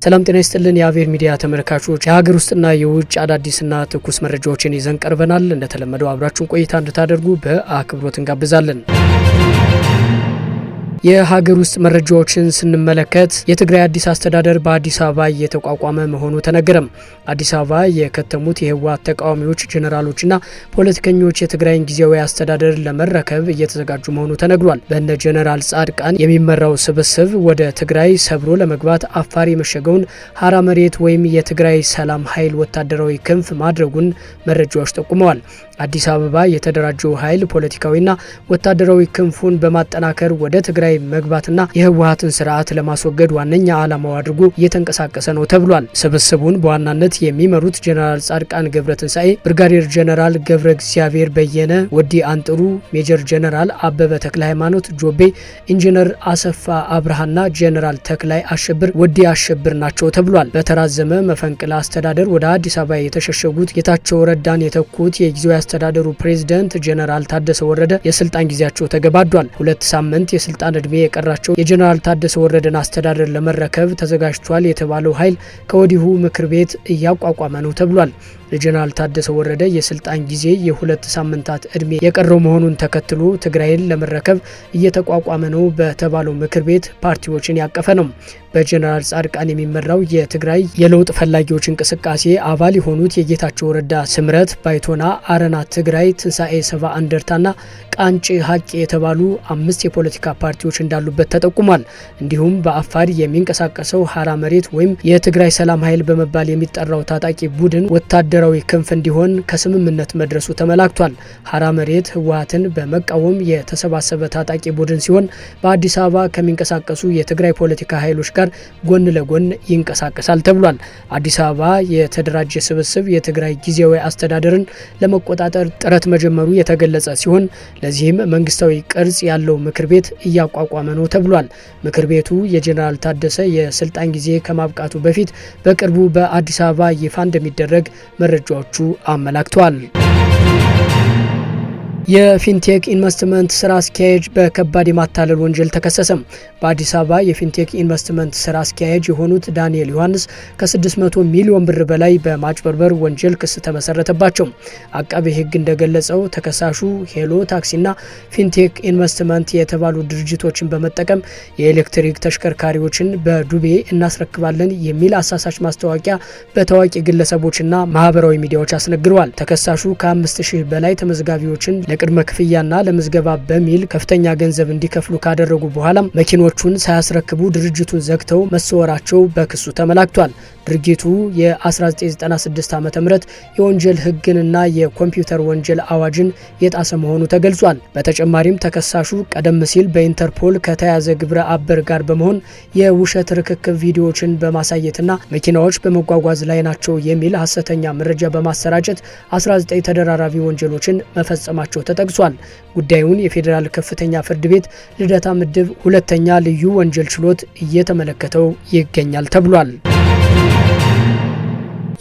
ሰላም ጤና ይስጥልን የአቬር ሚዲያ ተመልካቾች፣ የሀገር ውስጥና የውጭ አዳዲስና ትኩስ መረጃዎችን ይዘን ቀርበናል። እንደተለመደው አብራችሁን ቆይታ እንድታደርጉ በአክብሮት እንጋብዛለን። የሀገር ውስጥ መረጃዎችን ስንመለከት የትግራይ አዲስ አስተዳደር በአዲስ አበባ እየተቋቋመ መሆኑ ተነገረም። አዲስ አበባ የከተሙት የህወሓት ተቃዋሚዎች ጄኔራሎችና ፖለቲከኞች የትግራይን ጊዜያዊ አስተዳደር ለመረከብ እየተዘጋጁ መሆኑ ተነግሯል። በእነ ጄኔራል ጻድቃን የሚመራው ስብስብ ወደ ትግራይ ሰብሮ ለመግባት አፋር የመሸገውን ሀራ መሬት ወይም የትግራይ ሰላም ኃይል ወታደራዊ ክንፍ ማድረጉን መረጃዎች ጠቁመዋል። አዲስ አበባ የተደራጀው ኃይል ፖለቲካዊና ወታደራዊ ክንፉን በማጠናከር ወደ ትግራይ መግባትና የህወሓትን ስርዓት ለማስወገድ ዋነኛ ዓላማው አድርጎ እየተንቀሳቀሰ ነው ተብሏል። ስብስቡን በዋናነት የሚመሩት ጄኔራል ጻድቃን ገብረትንሳኤ፣ ብርጋዴር ጄኔራል ገብረ እግዚአብሔር በየነ፣ ወዲ አንጥሩ፣ ሜጀር ጄኔራል አበበ ተክለ ሃይማኖት ጆቤ፣ ኢንጂነር አሰፋ አብርሃና ጄኔራል ተክላይ አሸብር ወዲ አሸብር ናቸው ተብሏል። በተራዘመ መፈንቅለ አስተዳደር ወደ አዲስ አበባ የተሸሸጉት ጌታቸው ረዳን የተኩት የጊዜያዊ አስተዳደሩ ፕሬዝዳንት ጄኔራል ታደሰ ወረደ የስልጣን ጊዜያቸው ተገባዷል። 2 ሳምንት የስልጣን እድሜ የቀራቸው የጄኔራል ታደሰ ወረደን አስተዳደር ለመረከብ ተዘጋጅቷል የተባለው ኃይል ከወዲሁ ምክር ቤት እያቋቋመ ነው ተብሏል። የጄኔራል ታደሰ ወረደ የስልጣን ጊዜ የ2 ሳምንታት እድሜ የቀረው መሆኑን ተከትሎ ትግራይን ለመረከብ እየተቋቋመ ነው በተባለው ምክር ቤት ፓርቲዎችን ያቀፈ ነው። በጄኔራል ጻድቃን የሚመራው የትግራይ የለውጥ ፈላጊዎች እንቅስቃሴ አባል የሆኑት የጌታቸው ረዳ ስምረት፣ ባይቶና፣ አረና ትግራይ፣ ትንሳኤ ሰባ እንደርታና ቃንጭ ሀቂ የተባሉ 5 የፖለቲካ ፓርቲዎች እንዳሉበት ተጠቁሟል። እንዲሁም በአፋር የሚንቀሳቀሰው ሀራ መሬት ወይም የትግራይ ሰላም ኃይል በመባል የሚጠራው ታጣቂ ቡድን ወታደራዊ ክንፍ እንዲሆን ከስምምነት መድረሱ ተመላክቷል። ሀራ መሬት ህወሓትን በመቃወም የተሰባሰበ ታጣቂ ቡድን ሲሆን በአዲስ አበባ ከሚንቀሳቀሱ የትግራይ ፖለቲካ ኃይሎች ጋር ጎን ለጎን ይንቀሳቀሳል ተብሏል። አዲስ አበባ የተደራጀ ስብስብ የትግራይ ጊዜያዊ አስተዳደርን ለመቆጣጠር ጥረት መጀመሩ የተገለጸ ሲሆን ለዚህም መንግስታዊ ቅርጽ ያለው ምክር ቤት እያቋቋመ ነው ተብሏል። ምክር ቤቱ የጄኔራል ታደሰ የስልጣን ጊዜ ከማብቃቱ በፊት በቅርቡ በአዲስ አበባ ይፋ እንደሚደረግ መረጃዎቹ አመላክተዋል። የፊንቴክ ኢንቨስትመንት ስራ አስኪያጅ በከባድ የማታለል ወንጀል ተከሰሰም። በአዲስ አበባ የፊንቴክ ኢንቨስትመንት ስራ አስኪያጅ የሆኑት ዳንኤል ዮሐንስ ከ600 ሚሊዮን ብር በላይ በማጭበርበር ወንጀል ክስ ተመሰረተባቸው። አቃቤ ሕግ እንደገለጸው ተከሳሹ ሄሎ ታክሲና ፊንቴክ ኢንቨስትመንት የተባሉ ድርጅቶችን በመጠቀም የኤሌክትሪክ ተሽከርካሪዎችን በዱቤ እናስረክባለን የሚል አሳሳች ማስታወቂያ በታዋቂ ግለሰቦችና ማህበራዊ ሚዲያዎች አስነግረዋል። ተከሳሹ ከ5000 በላይ ተመዝጋቢዎችን ለቅድመ ክፍያና ለምዝገባ በሚል ከፍተኛ ገንዘብ እንዲከፍሉ ካደረጉ በኋላ መኪኖቹን ሳያስረክቡ ድርጅቱን ዘግተው መሰወራቸው በክሱ ተመላክቷል። ድርጊቱ የ1996 ዓ.ም የወንጀል ህግንና የኮምፒውተር ወንጀል አዋጅን የጣሰ መሆኑ ተገልጿል። በተጨማሪም ተከሳሹ ቀደም ሲል በኢንተርፖል ከተያዘ ግብረ አበር ጋር በመሆን የውሸት ርክክብ ቪዲዮዎችን በማሳየትና መኪናዎች በመጓጓዝ ላይ ናቸው የሚል ሐሰተኛ መረጃ በማሰራጨት 19 ተደራራቢ ወንጀሎችን መፈጸማቸው ተጠቅሷል። ጉዳዩን የፌዴራል ከፍተኛ ፍርድ ቤት ልደታ ምድብ 2ኛ ልዩ ወንጀል ችሎት እየተመለከተው ይገኛል ተብሏል።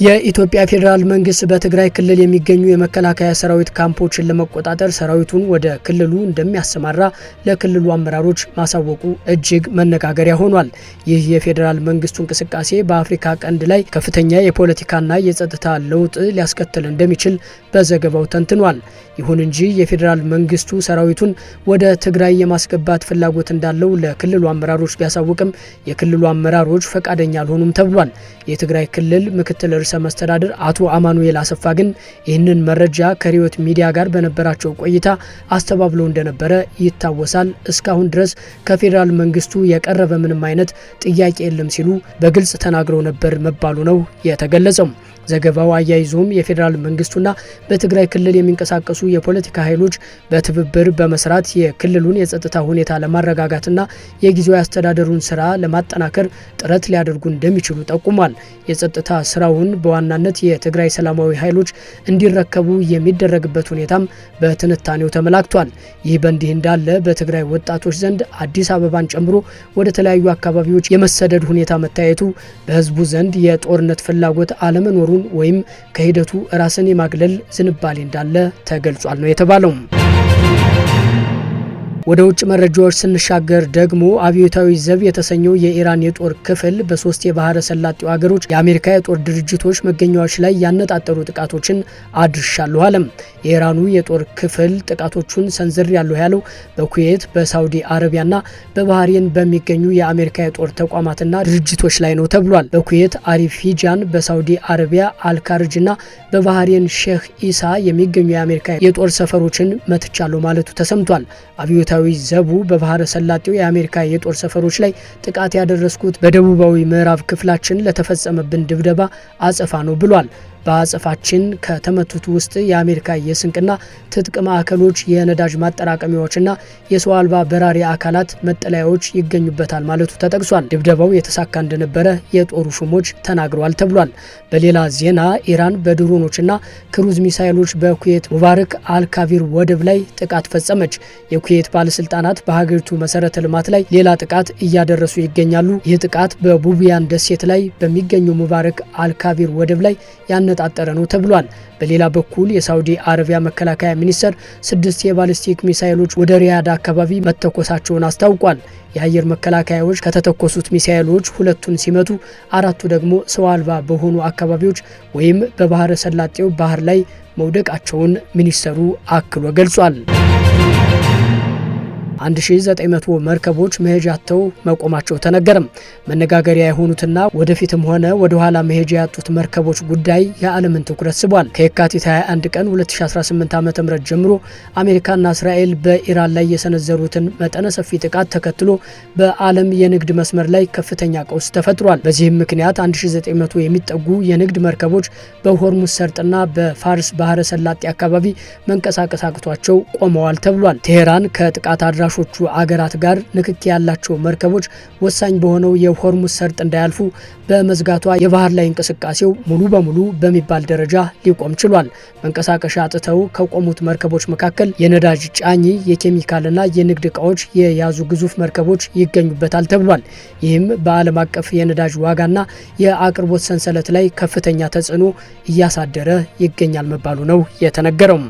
የኢትዮጵያ ፌዴራል መንግስት በትግራይ ክልል የሚገኙ የመከላከያ ሰራዊት ካምፖችን ለመቆጣጠር ሰራዊቱን ወደ ክልሉ እንደሚያሰማራ ለክልሉ አመራሮች ማሳወቁ እጅግ መነጋገሪያ ሆኗል። ይህ የፌዴራል መንግስቱ እንቅስቃሴ በአፍሪካ ቀንድ ላይ ከፍተኛ የፖለቲካና የጸጥታ ለውጥ ሊያስከትል እንደሚችል በዘገባው ተንትኗል። ይሁን እንጂ የፌዴራል መንግስቱ ሰራዊቱን ወደ ትግራይ የማስገባት ፍላጎት እንዳለው ለክልሉ አመራሮች ቢያሳውቅም የክልሉ አመራሮች ፈቃደኛ አልሆኑም ተብሏል። የትግራይ ክልል ምክትል ርዕሰ መስተዳድር አቶ አማኑኤል አሰፋ ግን ይህንን መረጃ ከሪዮት ሚዲያ ጋር በነበራቸው ቆይታ አስተባብለው እንደነበረ ይታወሳል። እስካሁን ድረስ ከፌዴራል መንግስቱ የቀረበ ምንም አይነት ጥያቄ የለም ሲሉ በግልጽ ተናግረው ነበር መባሉ ነው የተገለጸው። ዘገባው አያይዞም የፌዴራል መንግስቱና በትግራይ ክልል የሚንቀሳቀሱ የፖለቲካ ኃይሎች በትብብር በመስራት የክልሉን የጸጥታ ሁኔታ ለማረጋጋትና የጊዜያዊ አስተዳደሩን ስራ ለማጠናከር ጥረት ሊያደርጉ እንደሚችሉ ጠቁሟል። የጸጥታ ስራውን በዋናነት የትግራይ ሰላማዊ ኃይሎች እንዲረከቡ የሚደረግበት ሁኔታም በትንታኔው ተመላክቷል። ይህ በእንዲህ እንዳለ በትግራይ ወጣቶች ዘንድ አዲስ አበባን ጨምሮ ወደ ተለያዩ አካባቢዎች የመሰደድ ሁኔታ መታየቱ በህዝቡ ዘንድ የጦርነት ፍላጎት አለመኖሩ ወይም ከሂደቱ ራስን የማግለል ዝንባሌ እንዳለ ተገልጿል ነው የተባለው። ወደ ውጭ መረጃዎች ስንሻገር ደግሞ አብዮታዊ ዘብ የተሰኘው የኢራን የጦር ክፍል በ3 የባህረ ሰላጤው ሀገሮች የአሜሪካ የጦር ድርጅቶች መገኛዎች ላይ ያነጣጠሩ ጥቃቶችን አድርሻለሁ አለም። የኢራኑ የጦር ክፍል ጥቃቶቹን ሰንዝር ያለው በኩዌት፣ በሳውዲ አረቢያና በባህሬን በሚገኙ የአሜሪካ የጦር ተቋማትና ድርጅቶች ላይ ነው ተብሏል። በኩዌት አሪፊጃን፣ በሳውዲ አረቢያ አልካርጅና በባህሬን ሼክ ኢሳ የሚገኙ የአሜሪካ የጦር ሰፈሮችን መትቻለሁ ማለቱ ተሰምቷል። አብዮታዊ ዘቡ በባህረ ሰላጤው የአሜሪካ የጦር ሰፈሮች ላይ ጥቃት ያደረስኩት በደቡባዊ ምዕራብ ክፍላችን ለተፈጸመብን ድብደባ አጸፋ ነው ብሏል። በአጸፋችን ከተመቱት ውስጥ የአሜሪካ የስንቅና ትጥቅ ማዕከሎች፣ የነዳጅ ማጠራቀሚያዎችና የሰው አልባ በራሪ አካላት መጠለያዎች ይገኙበታል ማለቱ ተጠቅሷል። ድብደባው የተሳካ እንደነበረ የጦሩ ሹሞች ተናግረዋል ተብሏል። በሌላ ዜና ኢራን በድሮኖችና ክሩዝ ሚሳይሎች በኩዌት ሙባረክ አልካቪር ወደብ ላይ ጥቃት ፈጸመች። የኩዌት ባለስልጣናት በሀገሪቱ መሰረተ ልማት ላይ ሌላ ጥቃት እያደረሱ ይገኛሉ። ይህ ጥቃት በቡቢያን ደሴት ላይ በሚገኙ ሙባረክ አልካቪር ወደብ ላይ ያነጣጠረ ነው ተብሏል። በሌላ በኩል የሳውዲ አረቢያ መከላከያ ሚኒስቴር 6 የባሊስቲክ ሚሳይሎች ወደ ሪያድ አካባቢ መተኮሳቸውን አስታውቋል። የአየር መከላከያዎች ከተተኮሱት ሚሳይሎች 2ቱን ሲመቱ 4ቱ ደግሞ ሰው አልባ በሆኑ አካባቢዎች ወይም በባህረ ሰላጤው ባህር ላይ መውደቃቸውን ሚኒስተሩ አክሎ ገልጿል። 1900 መርከቦች መሄጃ አጥተው መቆማቸው ተነገረም። መነጋገሪያ የሆኑትና ወደፊትም ሆነ ወደ ኋላ መሄጃ ያጡት መርከቦች ጉዳይ የዓለምን ትኩረት ስቧል። ከየካቲት 21 ቀን 2018 ዓ.ም ጀምሮ አሜሪካና እስራኤል በኢራን ላይ የሰነዘሩትን መጠነ ሰፊ ጥቃት ተከትሎ በዓለም የንግድ መስመር ላይ ከፍተኛ ቀውስ ተፈጥሯል። በዚህም ምክንያት 1900 የሚጠጉ የንግድ መርከቦች በሆርሙዝ ሰርጥና በፋርስ ባህረ ሰላጤ አካባቢ መንቀሳቀስ አቅቷቸው ቆመዋል ተብሏል። ቴሄራን ከጥቃት አድራሾቹ አገራት ጋር ንክኪ ያላቸው መርከቦች ወሳኝ በሆነው የሆርሙዝ ሰርጥ እንዳያልፉ በመዝጋቷ የባህር ላይ እንቅስቃሴው ሙሉ በሙሉ በሚባል ደረጃ ሊቆም ችሏል። መንቀሳቀሻ አጥተው ከቆሙት መርከቦች መካከል የነዳጅ ጫኝ፣ የኬሚካልና የንግድ ዕቃዎች የያዙ ግዙፍ መርከቦች ይገኙበታል ተብሏል። ይህም በዓለም አቀፍ የነዳጅ ዋጋና የአቅርቦት ሰንሰለት ላይ ከፍተኛ ተጽዕኖ እያሳደረ ይገኛል መባሉ ነው የተነገረው።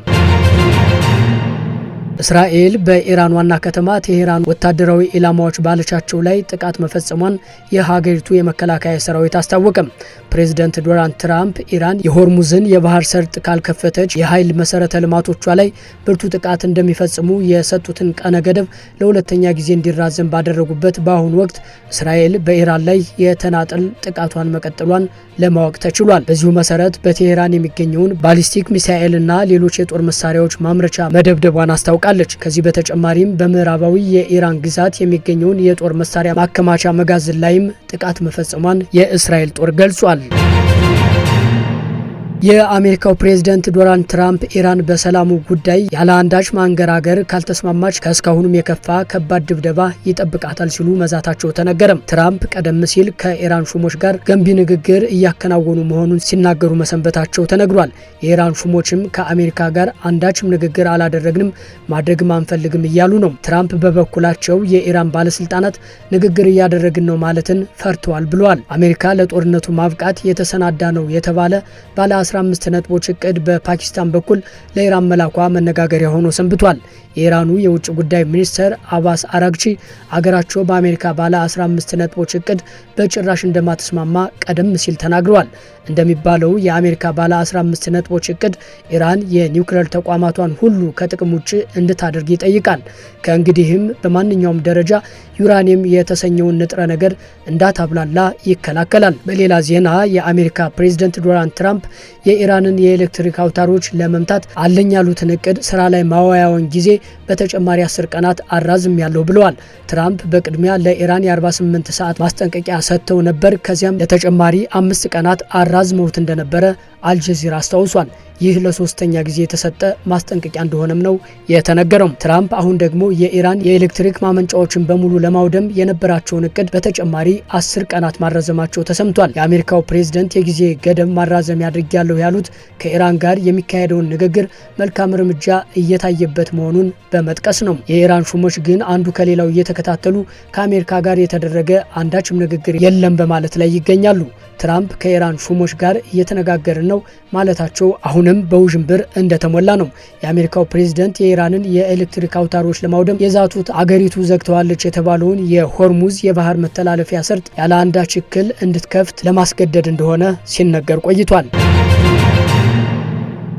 እስራኤል በኢራን ዋና ከተማ ቴሄራን ወታደራዊ ኢላማዎች ባለቻቸው ላይ ጥቃት መፈጸሟን የሀገሪቱ የመከላከያ ሰራዊት አስታወቀም። ፕሬዝዳንት ዶናልድ ትራምፕ ኢራን የሆርሙዝን የባህር ሰርጥ ካልከፈተች የኃይል መሰረተ ልማቶቿ ላይ ብርቱ ጥቃት እንደሚፈጽሙ የሰጡትን ቀነ ገደብ ለሁለተኛ ጊዜ እንዲራዘም ባደረጉበት በአሁኑ ወቅት እስራኤል በኢራን ላይ የተናጠል ጥቃቷን መቀጠሏን ለማወቅ ተችሏል። በዚሁ መሰረት በቴሄራን የሚገኘውን ባሊስቲክ ሚሳኤልና ሌሎች የጦር መሳሪያዎች ማምረቻ መደብደቧን አስታውቃል። ከዚህ በተጨማሪም በምዕራባዊ የኢራን ግዛት የሚገኘውን የጦር መሳሪያ ማከማቻ መጋዘን ላይም ጥቃት መፈጸሟን የእስራኤል ጦር ገልጿል። የአሜሪካው ፕሬዝዳንት ዶናልድ ትራምፕ ኢራን በሰላሙ ጉዳይ ያለ አንዳች ማንገራገር ካልተስማማች ከእስካሁኑም የከፋ ከባድ ድብደባ ይጠብቃታል ሲሉ መዛታቸው ተነገረም። ትራምፕ ቀደም ሲል ከኢራን ሹሞች ጋር ገንቢ ንግግር እያከናወኑ መሆኑን ሲናገሩ መሰንበታቸው ተነግሯል። የኢራን ሹሞችም ከአሜሪካ ጋር አንዳችም ንግግር አላደረግንም፣ ማድረግም አንፈልግም እያሉ ነው። ትራምፕ በበኩላቸው የኢራን ባለስልጣናት ንግግር እያደረግን ነው ማለትን ፈርተዋል ብለዋል። አሜሪካ ለጦርነቱ ማብቃት የተሰናዳ ነው የተባለ ባለ 15 ነጥቦች እቅድ በፓኪስታን በኩል ለኢራን መላኳ መነጋገሪያ ሆኖ ሰንብቷል። የኢራኑ የውጭ ጉዳይ ሚኒስትር አባስ አራግቺ አገራቸው በአሜሪካ ባለ 15 ነጥቦች እቅድ በጭራሽ እንደማትስማማ ቀደም ሲል ተናግረዋል። እንደሚባለው የአሜሪካ ባለ 15 ነጥቦች እቅድ ኢራን የኒውክሌር ተቋማቷን ሁሉ ከጥቅም ውጭ እንድታደርግ ይጠይቃል። ከእንግዲህም በማንኛውም ደረጃ ዩራኒየም የተሰኘውን ንጥረ ነገር እንዳታብላላ ይከላከላል። በሌላ ዜና የአሜሪካ ፕሬዝዳንት ዶናልድ ትራምፕ የኢራንን የኤሌክትሪክ አውታሮች ለመምታት አለኝ ያሉትን እቅድ ስራ ላይ ማዋያውን ጊዜ በተጨማሪ 10 ቀናት አራዝም ያለው ብለዋል። ትራምፕ በቅድሚያ ለኢራን የ48 ሰዓት ማስጠንቀቂያ ሰጥተው ነበር። ከዚያም ለተጨማሪ 5 ቀናት አራዝመውት እንደነበረ አልጀዚራ አስታውሷል። ይህ ለሶስተኛ ጊዜ የተሰጠ ማስጠንቀቂያ እንደሆነም ነው የተነገረው። ትራምፕ አሁን ደግሞ የኢራን የኤሌክትሪክ ማመንጫዎችን በሙሉ ለማውደም የነበራቸውን እቅድ በተጨማሪ 10 ቀናት ማራዘማቸው ተሰምቷል። የአሜሪካው ፕሬዝዳንት የጊዜ ገደብ ማራዘሚያ አድርጊያለሁ ያሉት ከኢራን ጋር የሚካሄደውን ንግግር መልካም እርምጃ እየታየበት መሆኑን በመጥቀስ ነው። የኢራን ሹሞች ግን አንዱ ከሌላው እየተከታተሉ ከአሜሪካ ጋር የተደረገ አንዳችም ንግግር የለም በማለት ላይ ይገኛሉ። ትራምፕ ከኢራን ሹሞች ጋር እየተነጋገርን ነው ማለታቸው አሁንም አሁንም በውዥንብር እንደተሞላ ነው። የአሜሪካው ፕሬዝዳንት የኢራንን የኤሌክትሪክ አውታሮች ለማውደም የዛቱት አገሪቱ ዘግተዋለች የተባለውን የሆርሙዝ የባህር መተላለፊያ ሰርጥ ያለ አንዳች እክል እንድትከፍት ለማስገደድ እንደሆነ ሲነገር ቆይቷል።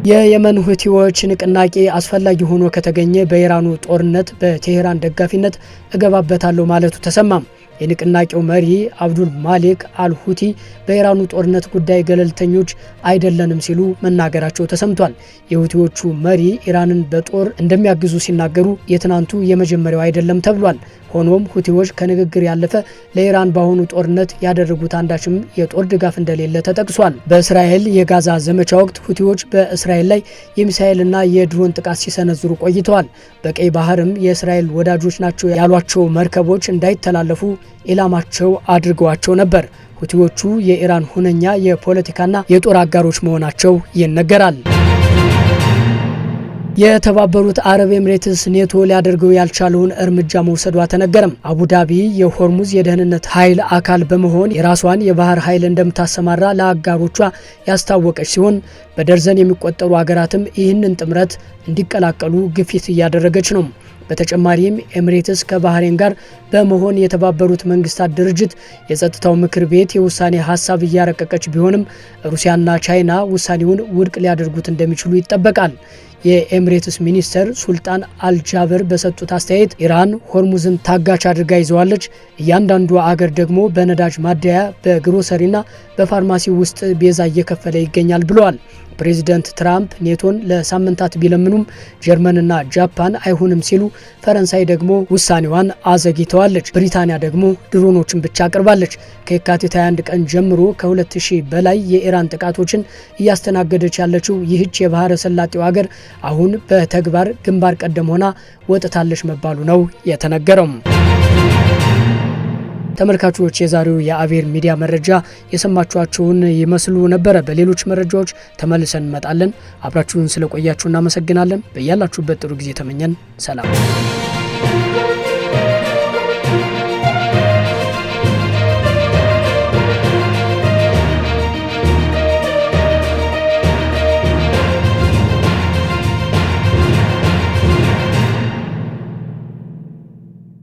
የየመን ሁቲዎች ንቅናቄ አስፈላጊ ሆኖ ከተገኘ በኢራኑ ጦርነት በቴሄራን ደጋፊነት እገባበታለሁ ማለቱ ተሰማም። የንቅናቄው መሪ አብዱል ማሊክ አልሁቲ በኢራኑ ጦርነት ጉዳይ ገለልተኞች አይደለንም ሲሉ መናገራቸው ተሰምቷል። የሁቲዎቹ መሪ ኢራንን በጦር እንደሚያግዙ ሲናገሩ የትናንቱ የመጀመሪያው አይደለም ተብሏል። ሆኖም ሁቲዎች ከንግግር ያለፈ ለኢራን በአሁኑ ጦርነት ያደረጉት አንዳችም የጦር ድጋፍ እንደሌለ ተጠቅሷል። በእስራኤል የጋዛ ዘመቻ ወቅት ሁቲዎች በእስራኤል ላይ የሚሳኤልና የድሮን ጥቃት ሲሰነዝሩ ቆይተዋል። በቀይ ባህርም የእስራኤል ወዳጆች ናቸው ያሏቸው መርከቦች እንዳይተላለፉ ኢላማቸው አድርገዋቸው ነበር። ሁቲዎቹ የኢራን ሁነኛ የፖለቲካና የጦር አጋሮች መሆናቸው ይነገራል። የተባበሩት አረብ ኤምሬትስ ኔቶ ሊያደርገው ያልቻለውን እርምጃ መውሰዷ ተነገረም። አቡዳቢ የሆርሙዝ የደህንነት ኃይል አካል በመሆን የራሷን የባህር ኃይል እንደምታሰማራ ለአጋሮቿ ያስታወቀች ሲሆን በደርዘን የሚቆጠሩ ሀገራትም ይህንን ጥምረት እንዲቀላቀሉ ግፊት እያደረገች ነው። በተጨማሪም ኤምሬትስ ከባህሬን ጋር በመሆን የተባበሩት መንግስታት ድርጅት የጸጥታው ምክር ቤት የውሳኔ ሀሳብ እያረቀቀች ቢሆንም ሩሲያና ቻይና ውሳኔውን ውድቅ ሊያደርጉት እንደሚችሉ ይጠበቃል። የኤምሬትስ ሚኒስተር ሱልጣን አልጃበር በሰጡት አስተያየት ኢራን ሆርሙዝን ታጋች አድርጋ ይዘዋለች፣ እያንዳንዱ አገር ደግሞ በነዳጅ ማደያ በግሮሰሪና በፋርማሲ ውስጥ ቤዛ እየከፈለ ይገኛል ብለዋል። ፕሬዚደንት ትራምፕ ኔቶን ለሳምንታት ቢለምኑም ጀርመንና ጃፓን አይሆንም ሲሉ፣ ፈረንሳይ ደግሞ ውሳኔዋን አዘግይተዋለች። ብሪታንያ ደግሞ ድሮኖችን ብቻ አቅርባለች። ከየካቲት 21 ቀን ጀምሮ ከ2000 በላይ የኢራን ጥቃቶችን እያስተናገደች ያለችው ይህች የባህረ ሰላጤው ሀገር አሁን በተግባር ግንባር ቀደም ሆና ወጥታለች መባሉ ነው የተነገረው። ተመልካቾች የዛሬው የአቬር ሚዲያ መረጃ የሰማችኋቸውን ይመስሉ ነበረ። በሌሎች መረጃዎች ተመልሰን እንመጣለን። አብራችሁን ስለቆያችሁ እናመሰግናለን። በያላችሁበት ጥሩ ጊዜ ተመኘን። ሰላም።